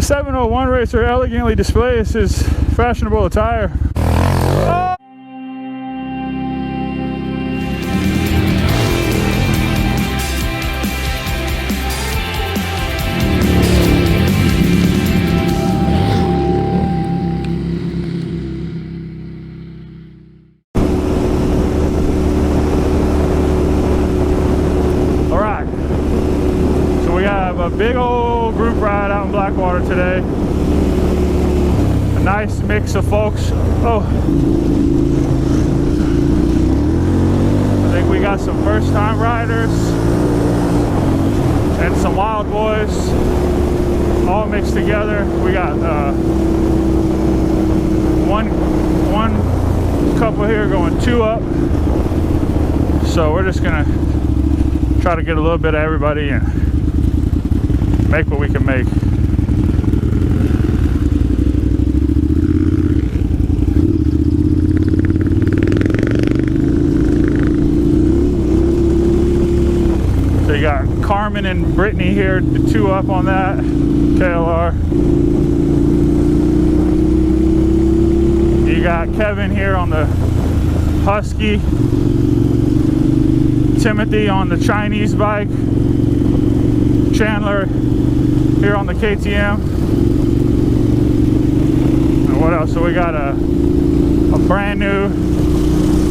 701 racer elegantly displays his fashionable attire. Oh! A big old group ride out in Blackwater today. A nice mix of folks. Oh, I think we got some first time riders and some wild boys all mixed together. We got one couple here going 2 up, so we're just gonna try to get a little bit of everybody and make what we can make. So you got Carmen and Brittany here, the 2 up on that KLR. You got Kevin here on the Husky, Timothy on the Chinese bike, Chandler here on the KTM. And what else? So we got a brand new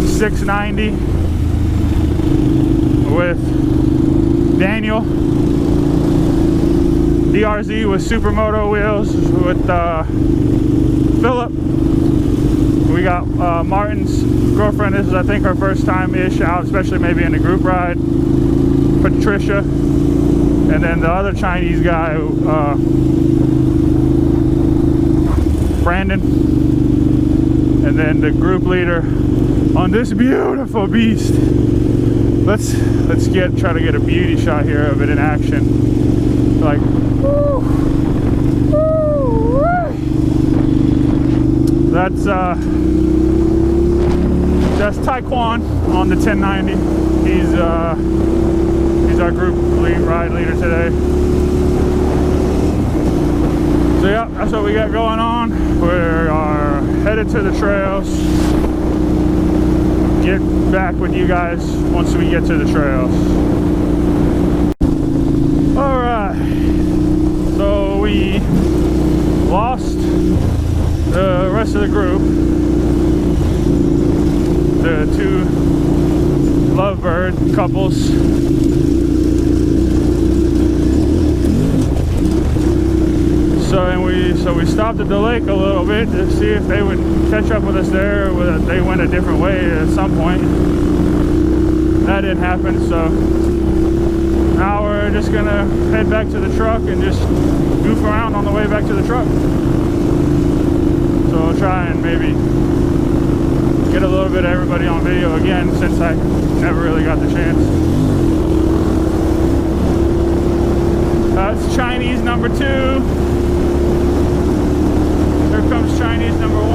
690 with Daniel, DRZ with Supermoto wheels with Philip. We got Martin's girlfriend. This is, I think, her first time-ish out, especially maybe in a group ride. Patricia. And then the other Chinese guy, Brandon. And then the group leader on this beautiful beast. Let's try to get a beauty shot here of it in action. Like, woo, woo, that's Taekwon on the 1090. He's our group ride leader today. So yeah, that's what we got going on. We are headed to the trails. Get back with you guys once we get to the trails. Alright, so we lost the rest of the group. The 2 lovebird couples. So we stopped at the lake a little bit to see if they would catch up with us there, or they went a different way at some point. That didn't happen, so now we're just gonna head back to the truck and just goof around on the way back to the truck. So I'll try and maybe get a little bit of everybody on video again, since I never really got the chance. That's Chinese number 2. Here comes Chinese number 1.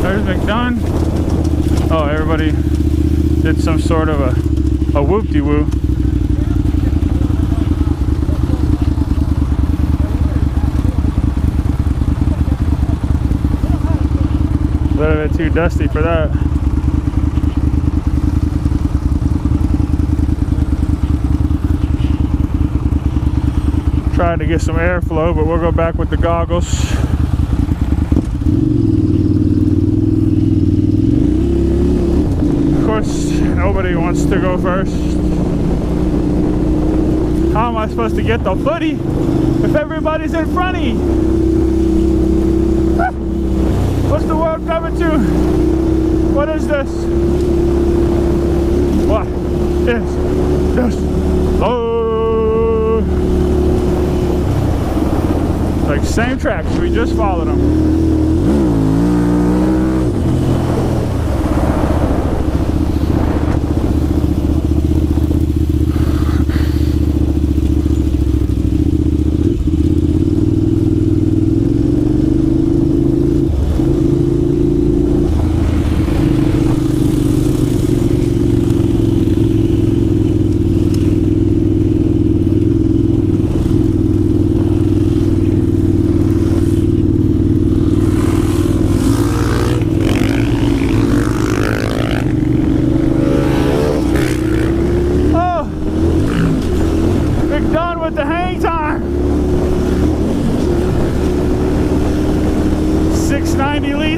There's McDunn. Oh, everybody did some sort of a whoop-de-woo. A little bit too dusty for that. Trying to get some airflow, but we'll go back with the goggles. Of course, nobody wants to go first. How am I supposed to get the footy if everybody's in front of me? What's the world coming to? What is this? What is this? Oh! Like same tracks, we just followed them.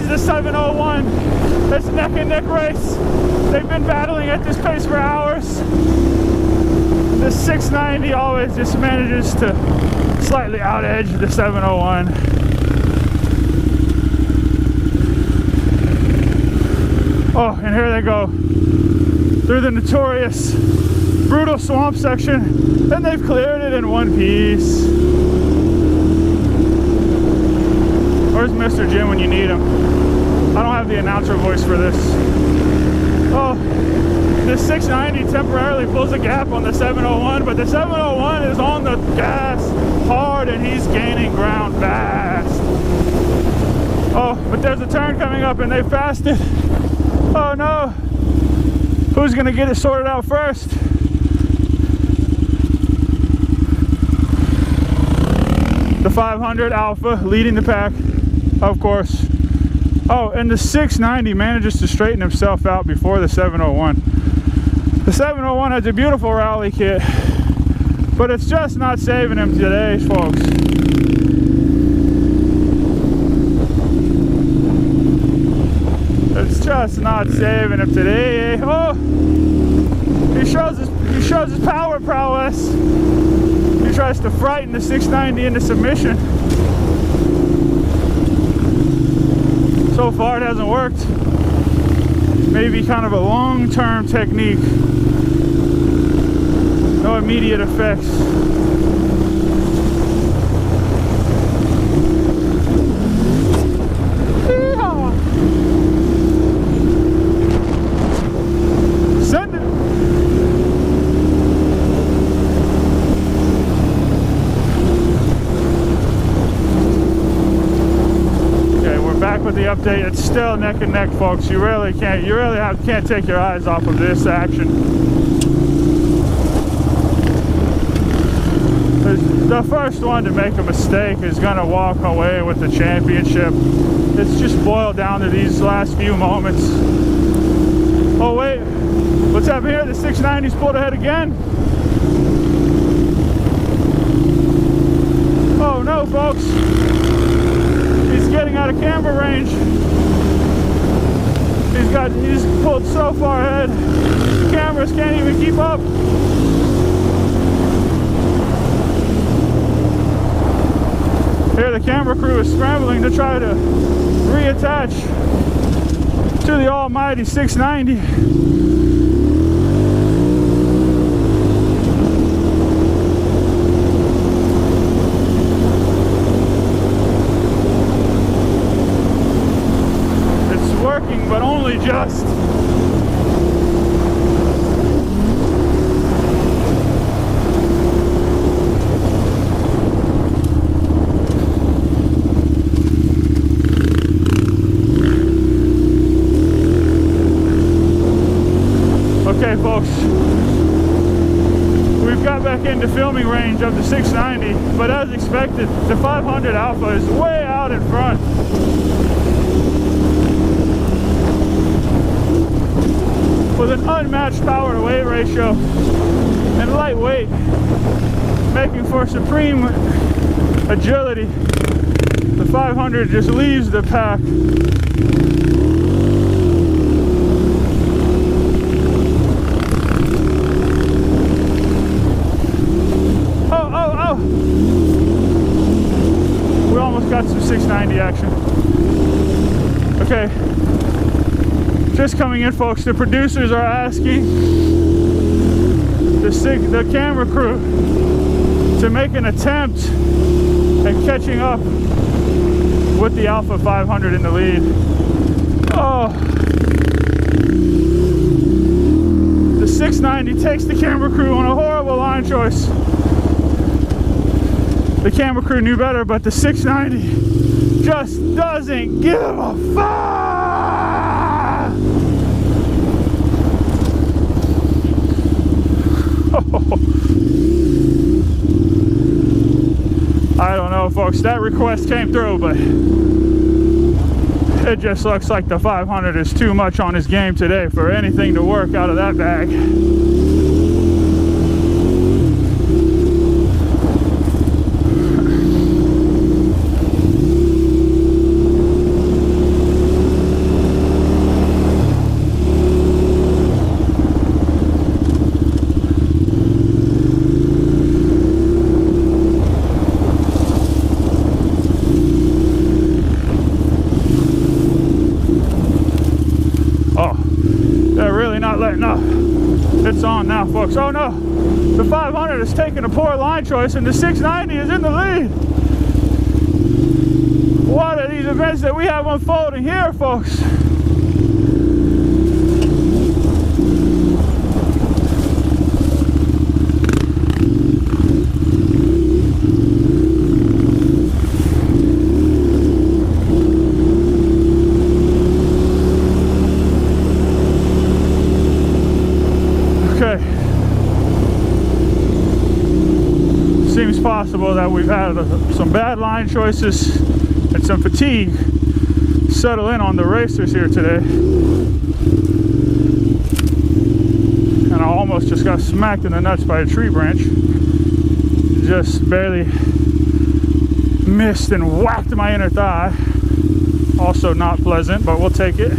is the 701. It's a neck and neck race. They've been battling at this pace for hours. The 690 always just manages to slightly out edge the 701. Oh, and here they go through the notorious brutal swamp section, and they've cleared it in one piece. Where's Mr. Jim when you need him? I don't have the announcer voice for this. Oh, the 690 temporarily pulls a gap on the 701, but the 701 is on the gas hard and he's gaining ground fast. Oh, but there's a turn coming up and they passed it. Oh no! Who's gonna get it sorted out first? The 500 Alpha leading the pack, of course. Oh, and the 690 manages to straighten himself out before the 701. The 701 has a beautiful rally kit, but it's just not saving him today, folks. It's just not saving him today. Oh, he shows his power prowess. He tries to frighten the 690 into submission. So far it hasn't worked. Maybe kind of a long-term technique. No immediate effects. Send it. Okay, we're back with the update. It's still neck and neck, folks. You really can't take your eyes off of this action. The first one to make a mistake is gonna walk away with the championship. It's just boiled down to these last few moments. Oh wait, what's up here? The 690's pulled ahead again. Oh no, folks. He's getting out of camber range. He's pulled so far ahead. The cameras can't even keep up. Here the camera crew is scrambling to try to reattach to the almighty 690. It's working, but only just. Okay, folks, we've got back into filming range of the 690, but as expected, the 500 Alpha is way out in front. With an unmatched power to weight ratio and lightweight, making for supreme agility, the 500 just leaves the pack. We almost got some 690 action. Okay, just coming in, folks. The producers are asking the camera crew to make an attempt at catching up with the Alpha 500 in the lead. Oh, the 690 takes the camera crew on a horrible line choice. The camera crew knew better, but the 690 just doesn't give a fuck. I don't know, folks. That request came through, but it just looks like the 500 is too much on his game today for anything to work out of that bag. now, folks. Oh no, the 500 is taking a poor line choice and the 690 is in the lead. What are these events that we have unfolding here, folks? Okay. Seems possible that we've had some bad line choices and some fatigue settle in on the racers here today. And I almost just got smacked in the nuts by a tree branch. Just barely missed and whacked my inner thigh. Also not pleasant, but we'll take it.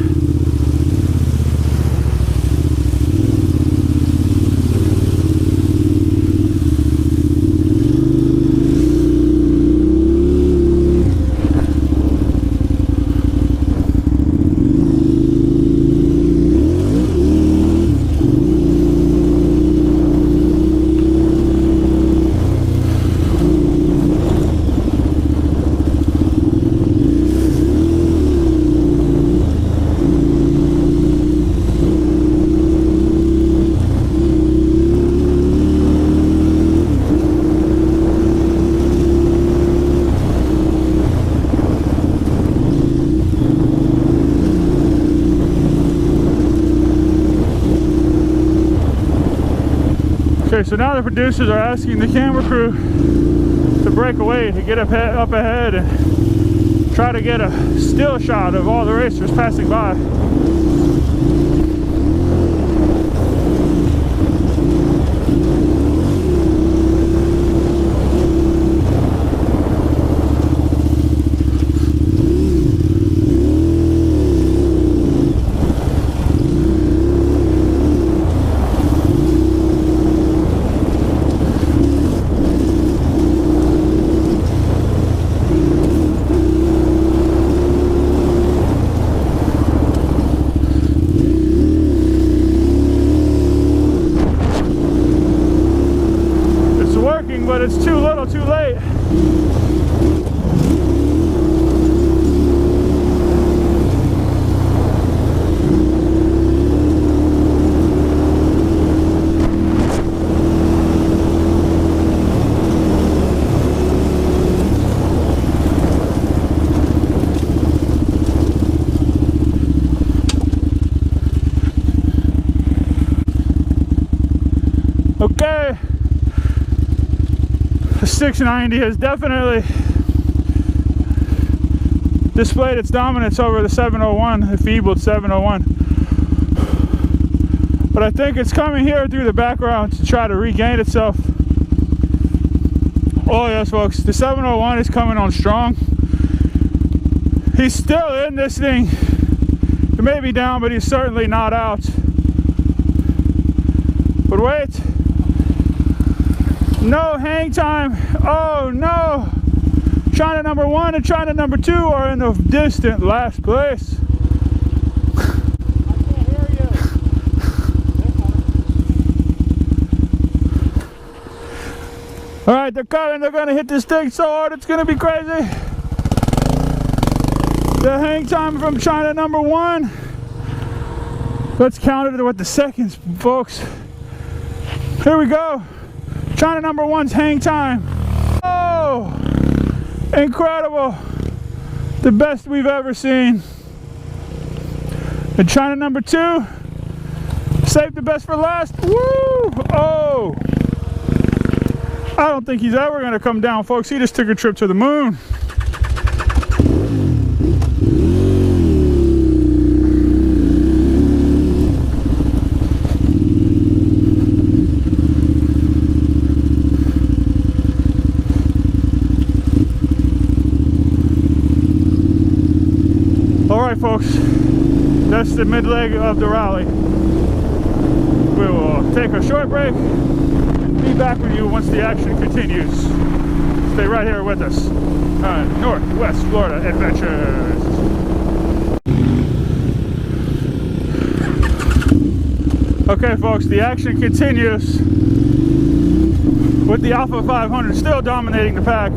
Okay, so now the producers are asking the camera crew to break away, to get up ahead and try to get a still shot of all the racers passing by. But it's too little, too late. Okay. The 690 has definitely displayed its dominance over the 701, the feebled 701. But I think it's coming here through the background to try to regain itself. Oh yes, folks, the 701 is coming on strong. He's still in this thing. He may be down, but he's certainly not out. But wait. No hang time. Oh no. China number 1 and China number 2 are in the distant last place. I can't hear you. Alright, they're coming. They're going to hit this thing so hard it's going to be crazy. The hang time from China number 1. Let's count it with the seconds, folks. Here we go. China number 1's hang time. Oh, incredible. The best we've ever seen. And China number 2, saved the best for last. Woo! Oh, I don't think he's ever going to come down, folks. He just took a trip to the moon. Alright folks, that's the mid leg of the rally. We will take a short break and be back with you once the action continues. Stay right here with us on Northwest Florida Adventures. Okay, folks, the action continues with the Alpha 500 still dominating the pack.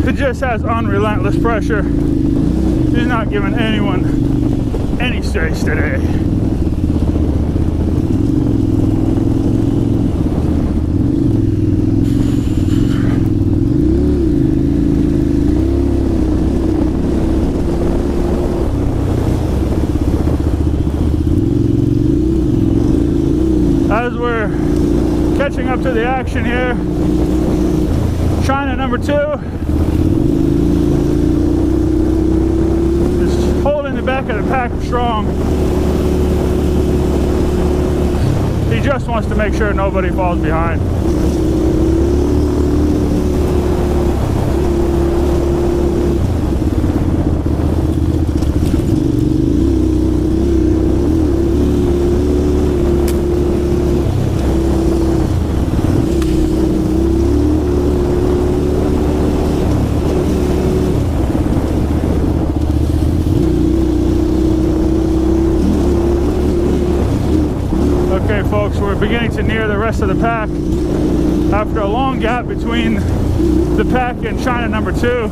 It just has unrelentless pressure. He's not giving anyone any space today. As we're catching up to the action here, China number 2 is holding the back of the pack strong. He just wants to make sure nobody falls behind. Okay, folks, we're beginning to near the rest of the pack after a long gap between the pack and China number 2.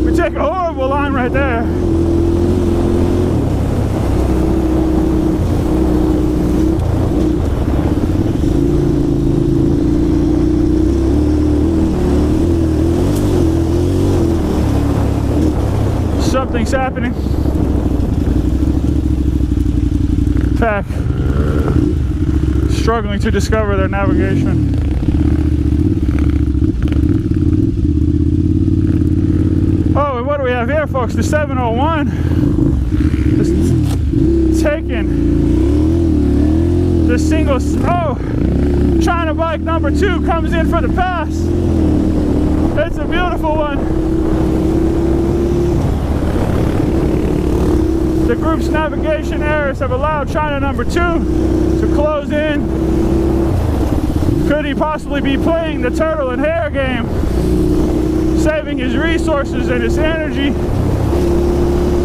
We take a horrible line right there. Something's happening. Pack struggling to discover their navigation. Oh, and what do we have here, folks? The 701 is taking the single. Oh, China bike number 2 comes in for the pass. It's a beautiful one. The group's navigation errors have allowed China number 2 to close in. Could he possibly be playing the turtle and hare game, saving his resources and his energy,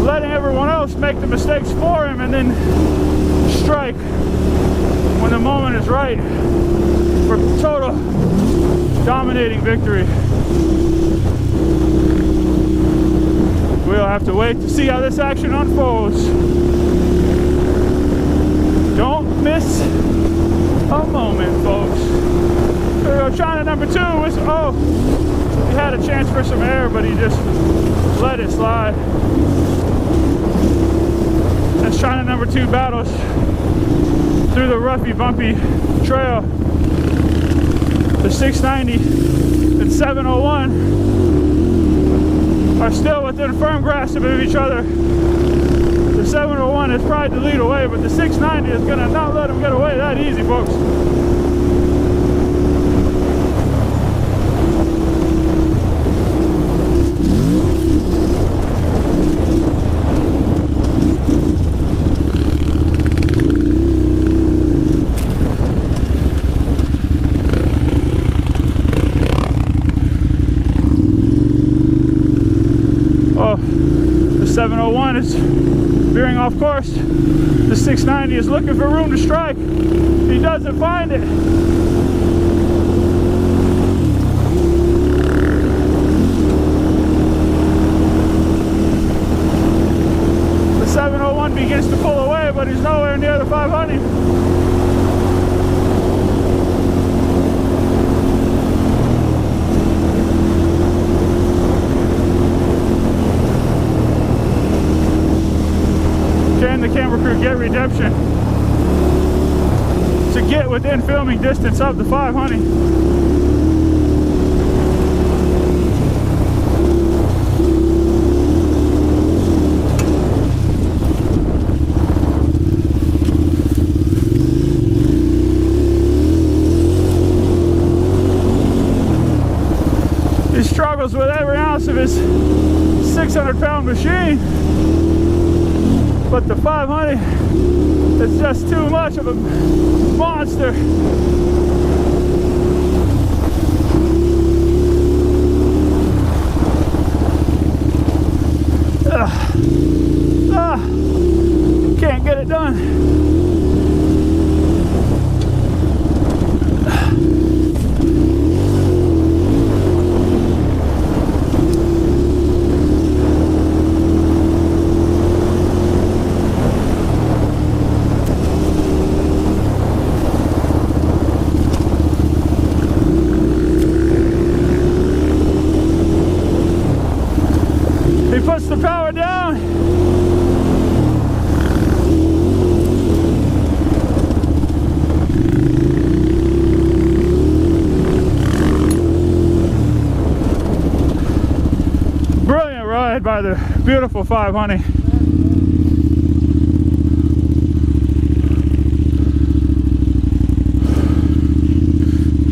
letting everyone else make the mistakes for him, and then strike when the moment is right for total dominating victory? We'll have to wait to see how this action unfolds. Don't miss a moment, folks. There we go. China number 2 is, oh, he had a chance for some air, but he just let it slide. As China number 2 battles through the roughy, bumpy trail, the 690 and 701 are still within firm grasp of each other. The 701 has tried to lead away, but the 690 is going to not let him get away that easy, folks. The 701 is veering off course. The 690 is looking for room to strike. He doesn't find it. The 701 begins to pull away, but he's nowhere near the 500. Can the camera crew get redemption to get within filming distance of the 500? He struggles with every ounce of his 600-pound machine. But the 500 is just too much of a monster. the beautiful 500.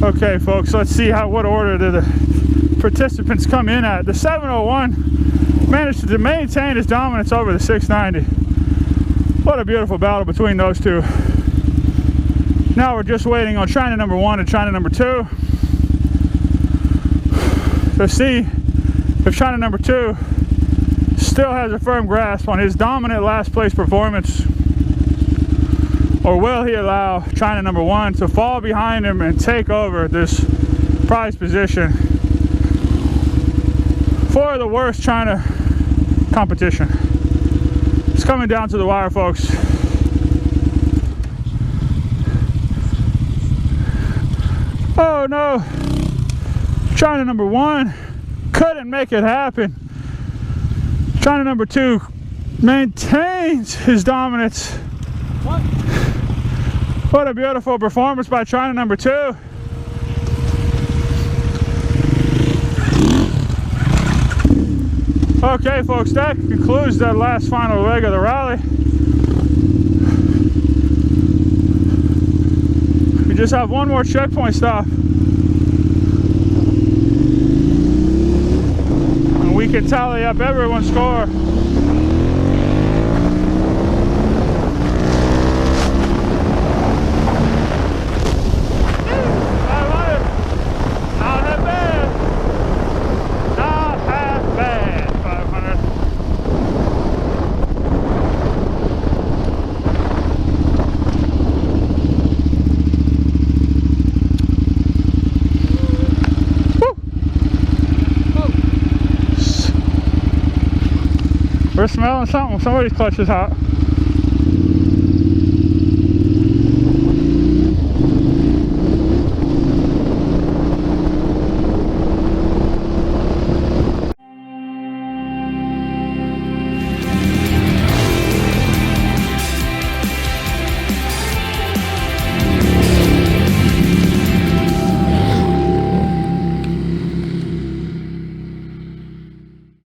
Okay, folks, let's see what order the participants come in at. The 701 managed to maintain his dominance over the 690. What a beautiful battle between those two. Now we're just waiting on China number 1 and China number 2 to see if China number 2 still has a firm grasp on his dominant last place performance, or will he allow China number 1 to fall behind him and take over this prize position for the worst China competition. It's coming down to the wire, folks. Oh no, China number 1 couldn't make it happen. China number 2 maintains his dominance. What a beautiful performance by China number 2. Okay, folks, that concludes that last final leg of the rally. We just have one more checkpoint stop, and we can tally up everyone's score. We're smelling something. Somebody's clutch is hot.